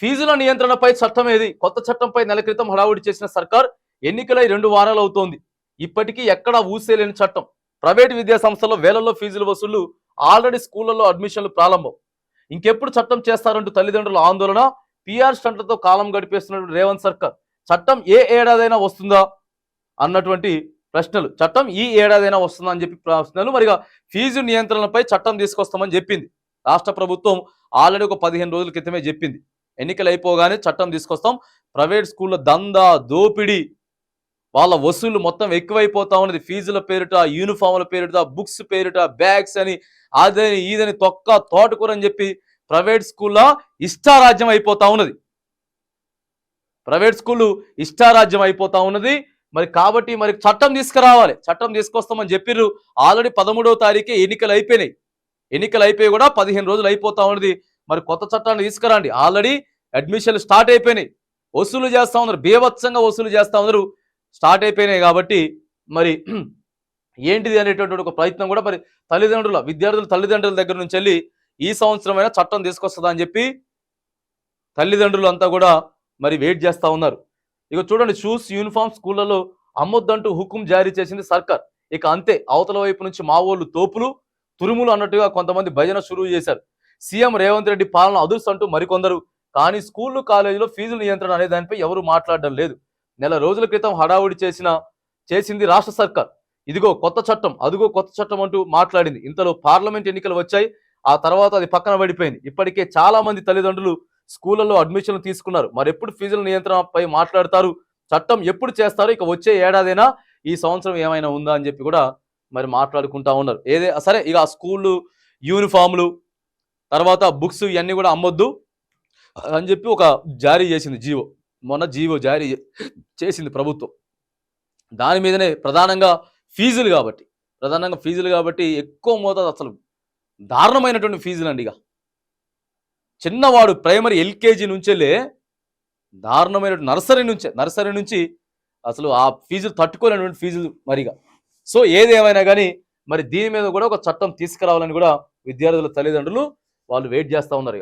ఫీజుల నియంత్రణపై చట్టం ఏది? కొత్త చట్టంపై నెల క్రితం హడావుడి చేసిన సర్కార్ ఎన్నికలై 2 వారాలు అవుతోంది. ఇప్పటికీ ఎక్కడా ఊసేలేని చట్టం. ప్రైవేటు విద్యా సంస్థల్లో వేలల్లో ఫీజుల వసూళ్లు, ఆల్రెడీ స్కూళ్లలో అడ్మిషన్లు ప్రారంభం. ఇంకెప్పుడు చట్టం చేస్తారంటూ తల్లిదండ్రుల ఆందోళన. పిఆర్ స్టంట్లతో కాలం గడిపేస్తున్న రేవంత్ సర్కార్. చట్టం ఏ ఏడాదైనా వస్తుందా అన్నటువంటి ప్రశ్నలు. చట్టం ఈ ఏడాదైనా వస్తుందా అని చెప్పి ప్రశ్నలు. మరిగా ఫీజు నియంత్రణపై చట్టం తీసుకొస్తామని చెప్పింది రాష్ట్ర ప్రభుత్వం. ఆల్రెడీ ఒక 15 రోజుల క్రితమే చెప్పింది. ఎన్నికలు అయిపోగానే చట్టం తీసుకొస్తాం. ప్రైవేట్ స్కూళ్ళ దందా, దోపిడీ, వాళ్ళ వసూళ్లు మొత్తం ఎక్కువైపోతా ఉన్నది. ఫీజుల పేరిట, యూనిఫామ్ల పేరిట, బుక్స్ పేరిట, బ్యాగ్స్ అని, అదని ఈదని తొక్క తోటకూర అని చెప్పి ప్రైవేట్ స్కూళ్ళ ఇష్టారాజ్యం అయిపోతా ఉన్నది. ప్రైవేట్ స్కూళ్ళు ఇష్టారాజ్యం అయిపోతా ఉన్నది. మరి కాబట్టి మరి చట్టం తీసుకురావాలి. చట్టం తీసుకొస్తామని చెప్పిర్రు. ఆల్రెడీ 13వ తారీఖే ఎన్నికలు అయిపోయినాయి. ఎన్నికలు అయిపోయి కూడా 15 రోజులు అయిపోతా ఉన్నది. మరి కొత్త చట్టాన్ని తీసుకురండి. ఆల్రెడీ అడ్మిషన్లు స్టార్ట్ అయిపోయినాయి. వసూలు చేస్తా ఉన్నారు, బీభత్సంగా వసూలు చేస్తా ఉన్నారు. స్టార్ట్ అయిపోయినాయి కాబట్టి మరి ఏంటిది అనేటటువంటి ఒక ప్రయత్నం కూడా మరి విద్యార్థుల తల్లిదండ్రుల దగ్గర నుంచి వెళ్ళి ఈ సంవత్సరమైనా చట్టం తీసుకొస్తుందా అని చెప్పి తల్లిదండ్రులు అంతా కూడా మరి వెయిట్ చేస్తూ ఉన్నారు. ఇక చూడండి, షూస్, యూనిఫామ్ స్కూళ్లలో అమ్మొద్దంటూ హుకుం జారీ చేసింది సర్కార్. ఇక అంతే, అవతల వైపు నుంచి మావోళ్ళు తోపులు తురుములు అన్నట్టుగా కొంతమంది భజన షురువు చేశారు. సీఎం రేవంత్ రెడ్డి పాలన అదుర్స్ అంటూ మరికొందరు. కానీ స్కూళ్లు, కాలేజీలో ఫీజుల నియంత్రణ అనే దానిపై ఎవరు మాట్లాడడం లేదు. నెల రోజుల క్రితం హడావుడి చేసింది రాష్ట్ర సర్కార్. ఇదిగో కొత్త చట్టం, అదిగో కొత్త చట్టం అంటూ మాట్లాడింది. ఇంతలో పార్లమెంట్ ఎన్నికలు వచ్చాయి. ఆ తర్వాత అది పక్కన పడిపోయింది. ఇప్పటికే చాలా మంది తల్లిదండ్రులు స్కూళ్లలో అడ్మిషన్లు తీసుకున్నారు. మరి ఎప్పుడు ఫీజుల నియంత్రణపై మాట్లాడతారు? చట్టం ఎప్పుడు చేస్తారు? ఇక వచ్చే ఏడాదైనా, ఈ సంవత్సరం ఏమైనా ఉందా అని చెప్పి కూడా మరి మాట్లాడుకుంటా ఉన్నారు. సరే, ఇక స్కూళ్ళు, యూనిఫామ్లు, తర్వాత బుక్స్ ఇవన్నీ కూడా అమ్మొద్దు అని చెప్పి ఒక జారీ చేసింది జీవో. మొన్న జీవో జారీ చేసింది ప్రభుత్వం. దాని మీదనే ప్రధానంగా ఫీజులు కాబట్టి ఎక్కువ మోతాదు, అసలు దారుణమైనటువంటి ఫీజులు అండి. ఇక చిన్నవాడు ప్రైమరీ ఎల్కేజీ నుంచెలే దారుణమైన నర్సరీ నుంచి అసలు ఆ ఫీజులు తట్టుకోలేనటువంటి ఫీజులు మరిగా. సో ఏదేమైనా కానీ మరి దీని మీద కూడా ఒక చట్టం తీసుకురావాలని కూడా విద్యార్థుల తల్లిదండ్రులు వాళ్ళు వెయిట్ చేస్తూ ఉన్నారు.